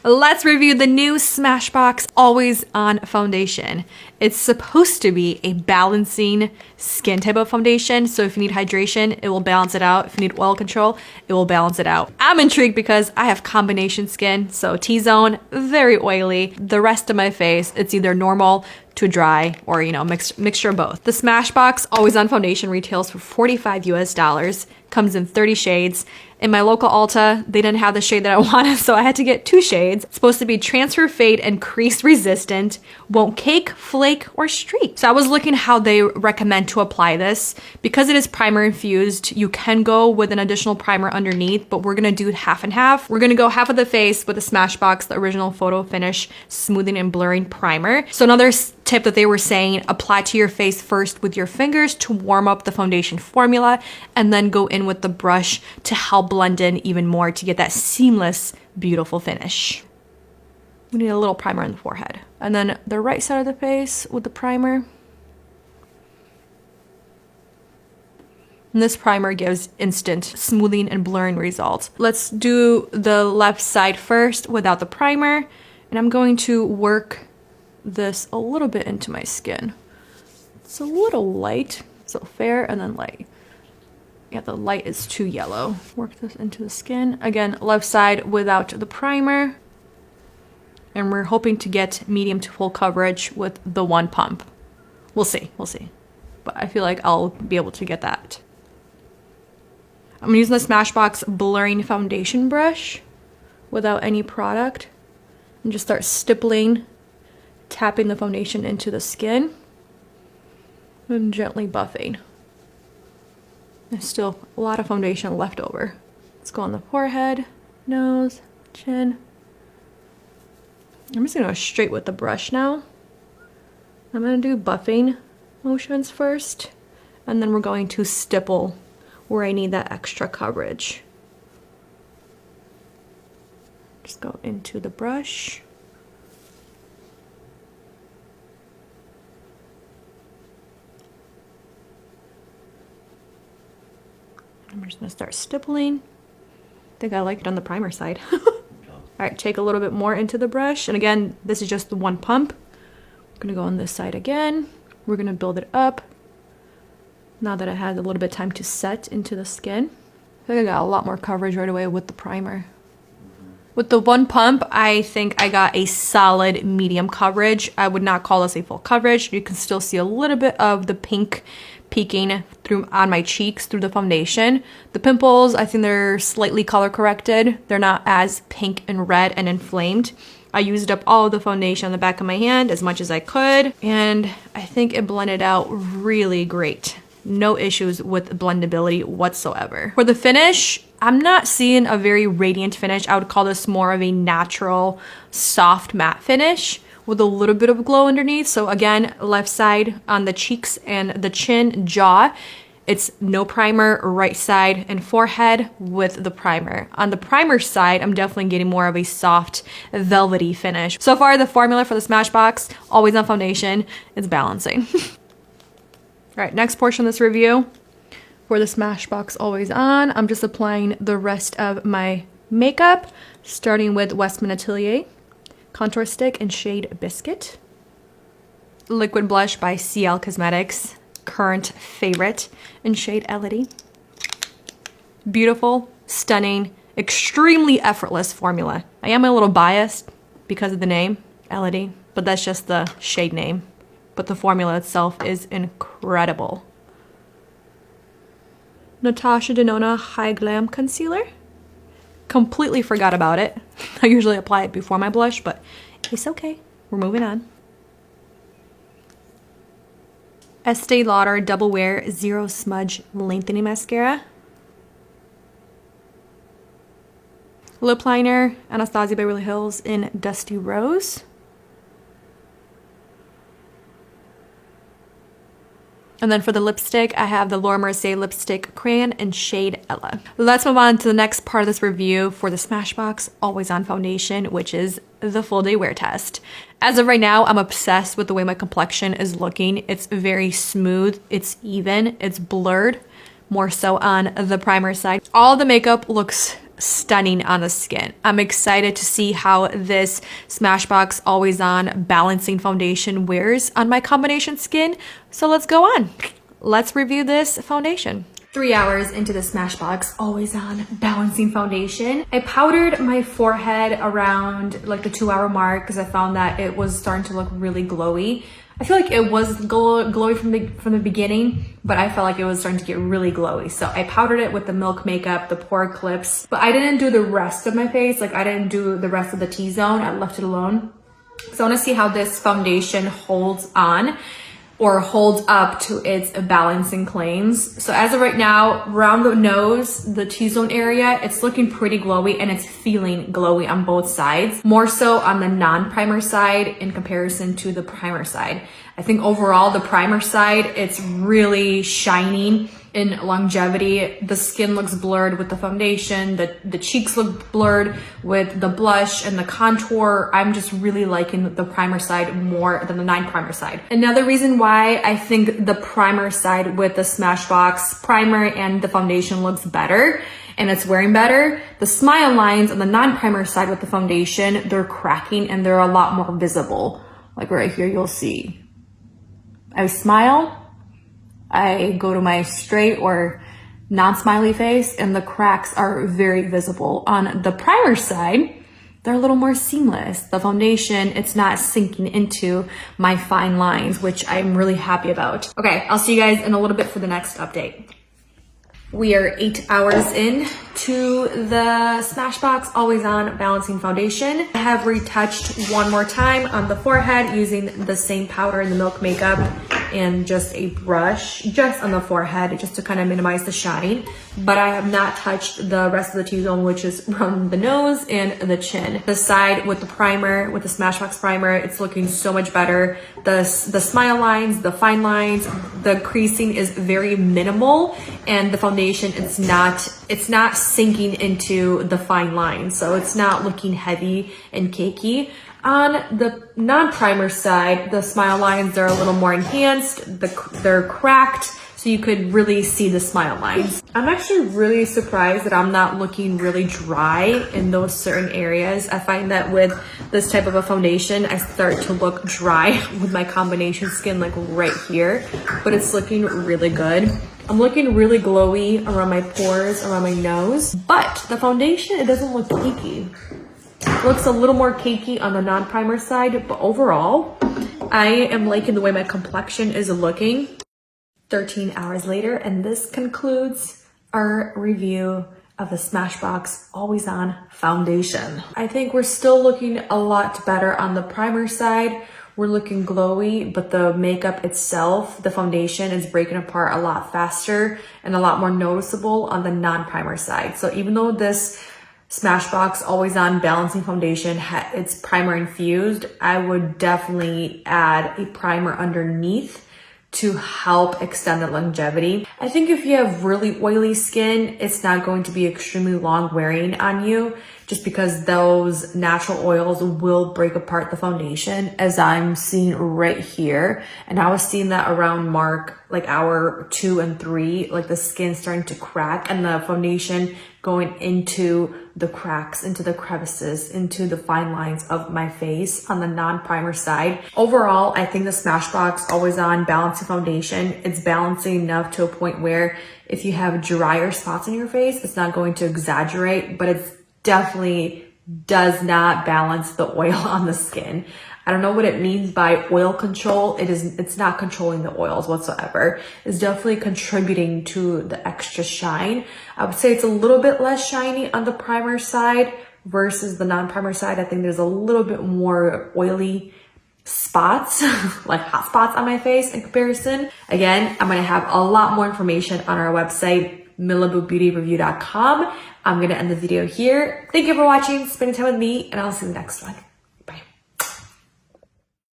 Let's review the new Smashbox Always On Foundation. It's supposed to be a balancing skin type of foundation. So if you need hydration, it will balance it out. If you need oil control, it will balance it out. I'm intrigued because I have combination skin. So T-zone, very oily. The rest of my face, it's either normal to dry or, you know, mixture of both. The Smashbox Always On Foundation retails for $45 US, comes in 30 shades. In my local Ulta, they didn't have the shade that I wanted, so I had to get 2 shades. It's supposed to be transfer fade and crease resistant, won't cake, flake, or streak. So I was looking how they recommend to apply this. Because it is primer infused, you can go with an additional primer underneath, but we're gonna do half and half. We're gonna go half of the face with the Smashbox, the original photo finish smoothing and blurring primer. So another tip that they were saying, apply to your face first with your fingers to warm up the foundation formula, and then go in with the brush to help blend in even more to get that seamless, beautiful finish. We need a little primer on the forehead. And then the right side of the face with the primer. And this primer gives instant smoothing and blurring results. Let's do the left side first without the primer. And I'm going to work this a little bit into my skin. It's a little light, so fair and then light. Yeah, the light is too yellow. Work this into the skin. Again, left side without the primer. And we're hoping to get medium to full coverage with the one pump. We'll see. But I feel like I'll be able to get that. I'm using the Smashbox blurring foundation brush without any product. And just start stippling, tapping the foundation into the skin. And gently buffing. There's still a lot of foundation left over. Let's go on the forehead, nose, chin. I'm just gonna go straight with the brush now. I'm gonna do buffing motions first, and then we're going to stipple where I need that extra coverage. Just go into the brush. I'm just gonna start stippling. I think I like it on the primer side. All right, take a little bit more into the brush. And again, this is just the one pump. We're gonna go on this side again. We're gonna build it up. Now that it has a little bit of time to set into the skin. I think I got a lot more coverage right away with the primer. With the one pump, I think I got a solid medium coverage. I would not call this a full coverage. You can still see a little bit of the pink peeking through on my cheeks through the foundation. The pimples, I think they're slightly color corrected. They're not as pink and red and inflamed. I used up all of the foundation on the back of my hand as much as I could, and I think it blended out really great. No issues with blendability whatsoever. For the finish, I'm not seeing a very radiant finish. I would call this more of a natural, soft matte finish with a little bit of glow underneath. So again, left side on the cheeks and the chin, jaw, it's no primer, right side and forehead with the primer. On the primer side, I'm definitely getting more of a soft, velvety finish. So far, the formula for the Smashbox, Always On Foundation, is balancing. All right, next portion of this review, for the Smashbox Always On, I'm just applying the rest of my makeup, starting with Westman Atelier contour stick in shade Biscuit. Liquid blush by CL Cosmetics, current favorite in shade Elodie. Beautiful, stunning, extremely effortless formula. I am a little biased because of the name, Elodie, but that's just the shade name. But the formula itself is incredible. Natasha Denona High Glam Concealer. Completely forgot about it. I usually apply it before my blush, but it's okay. We're moving on. Estee Lauder Double Wear Zero Smudge Lengthening Mascara. Lip liner, Anastasia Beverly Hills in Dusty Rose. And then for the lipstick, I have the Laura Mercier lipstick crayon in shade Ella. Let's move on to the next part of this review for the Smashbox Always On Foundation, which is the full day wear test. As of right now, I'm obsessed with the way my complexion is looking. It's very smooth, it's even, it's blurred, more so on the primer side. All the makeup looks stunning on the skin. I'm excited to see how this Smashbox Always On Balancing Foundation wears on my combination skin. So let's go on. Let's review this foundation. 3 hours into the Smashbox Always On Balancing Foundation. I powdered my forehead around like the 2-hour mark because I found that it was starting to look really glowy. I feel like it was glowy from the beginning, but I felt like it was starting to get really glowy. So I powdered it with the Milk Makeup, the Pore Clips, but I didn't do the rest of my face. Like I didn't do the rest of the T-zone. I left it alone. So I want to see how this foundation holds on or holds up to its balancing claims. So as of right now, around the nose, the T-zone area, it's looking pretty glowy and it's feeling glowy on both sides. More so on the non-primer side in comparison to the primer side. I think overall, the primer side, it's really shining in longevity. The skin looks blurred with the foundation, the cheeks look blurred with the blush and the contour. I'm just really liking the primer side more than the non-primer side. Another reason why I think the primer side with the Smashbox primer and the foundation looks better and it's wearing better, the smile lines on the non-primer side with the foundation, they're cracking and they're a lot more visible. Like right here, you'll see. I smile, I go to my straight or non-smiley face and the cracks are very visible. On the primer side, they're a little more seamless. The foundation, it's not sinking into my fine lines, which I'm really happy about. Okay, I'll see you guys in a little bit for the next update. We are 8 hours in to the Smashbox Always On Balancing Foundation. I have retouched one more time on the forehead using the same powder in the Milk Makeup and just a brush just on the forehead just to kind of minimize the shine. But I have not touched the rest of the T-zone, which is around the nose and the chin. The side with the primer, with the Smashbox primer, it's looking so much better. The smile lines, the fine lines, the creasing is very minimal, and the foundation, it's not sinking into the fine lines. So it's not looking heavy and cakey. On the non-primer side, the smile lines, they're a little more enhanced. They're cracked, so you could really see the smile lines. I'm actually really surprised that I'm not looking really dry in those certain areas. I find that with this type of a foundation, I start to look dry with my combination skin, like right here, but it's looking really good. I'm looking really glowy around my pores, around my nose, but the foundation, it doesn't look cakey. It looks a little more cakey on the non-primer side, but overall, I am liking the way my complexion is looking. 13 hours later, and this concludes our review of the Smashbox Always On Foundation. I think we're still looking a lot better on the primer side. We're looking glowy, but the makeup itself, the foundation, is breaking apart a lot faster and a lot more noticeable on the non-primer side. So even though this Smashbox Always On Balancing Foundation, it's primer infused, I would definitely add a primer underneath to help extend the longevity. I think if you have really oily skin, it's not going to be extremely long wearing on you just because those natural oils will break apart the foundation, as I'm seeing right here. And I was seeing that around mark like hour 2 and 3, like the skin starting to crack and the foundation going into the cracks, into the crevices, into the fine lines of my face on the non-primer side. Overall, I think the Smashbox Always On Balancing Foundation, it's balancing enough to a point where if you have drier spots on your face, it's not going to exaggerate, but it's definitely does not balance the oil on the skin. I don't know what it means by oil control. It's not controlling the oils whatsoever. It's definitely contributing to the extra shine. I would say it's a little bit less shiny on the primer side versus the non-primer side. I think there's a little bit more oily spots, like hot spots on my face in comparison. Again, I'm gonna have a lot more information on our website, MalibuBeautyReview.com. I'm gonna end the video here. Thank you for watching, spending time with me, and I'll see you in the next one.